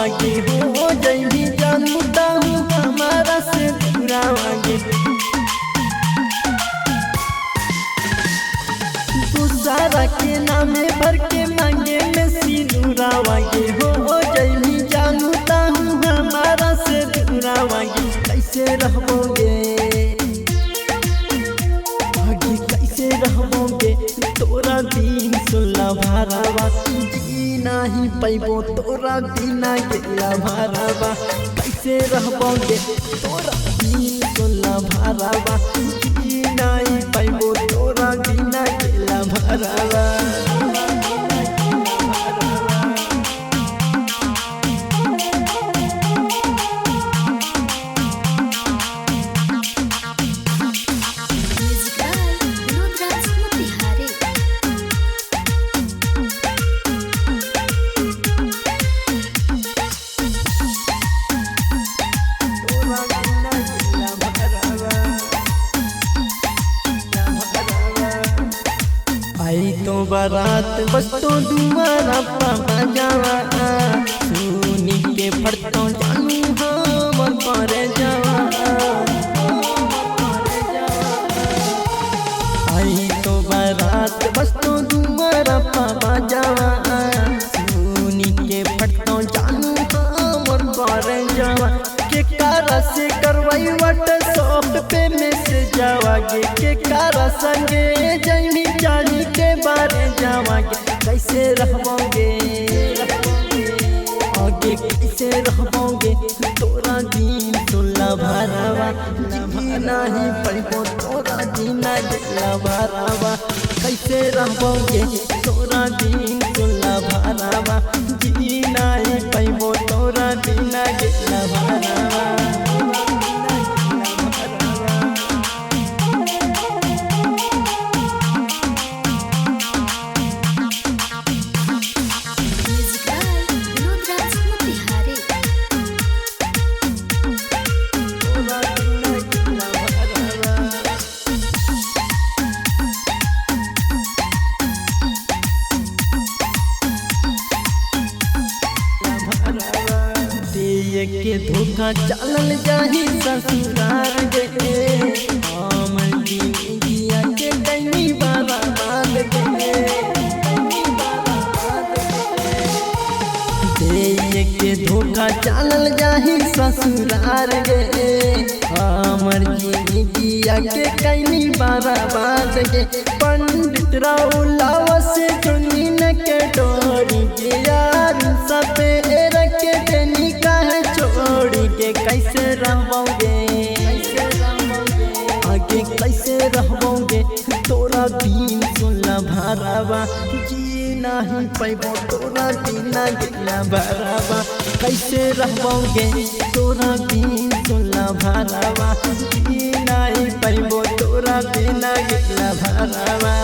दूरावागे हो जैभी जानता हूँ हमारा से दूरावागे। दूसरा के नामे भर के मांगे में सिंदूरावागे हो जैभी जानता हूँ हमारा से दूरावागे। कैसे रहबोगे आगे कैसे रहबोगे तोरा दिन सुनला भरावा। जी नहीं पैबो तोरा बिना गेला भरावा। कैसे रहबोगे तोरा दिन सुनला भरावा। जी नहीं पैबो तोरा बिना गेला भरावा। आई तो बारात बस तो दुआरा पापा जावा। सुनी के फटतो जानू हमर पर जावा। आई तो बारात बस तो दुआरा पापा जावा। सुनी के फटतो जानू हमर पर जावा। के कारा से करवाई व्हाट्सएप पे मैसेज जावागे। के कारा संगे जैनी जानी के बारे जावागे। कैसे रहबोगे आगे कैसे रहबोगे तोरा दिन सुनला भरावा। जी नहीं पैबो तोरा जीना गेला भरावा। कैसे रहबोगे तोरा दिन सुनला भरावा। जी नहीं पैबो तोरा बिना गेला भरावा। के धोखा चलल जाही ससुरार गे। हम जिया के कहीं बाबा बाल गे। दे के धोखा चलल जाही ससुरार गे। हमर जिया के कहीं बाबा बाल गे। पंडित राउलावा से जुनीन के डोरी के यार सबे रखे देनी काहे छोड़ी के। कैसे रहबोगे आगे कैसे रहबोगे तोरा दिन सुनला भरावा। जी नहीं पैबो तोरा बिना गेला भरावा। कैसे रहबोगे तोरा दिन सुनला भरावा। जी नहीं पैबो तोरा बिना गेला भरावा।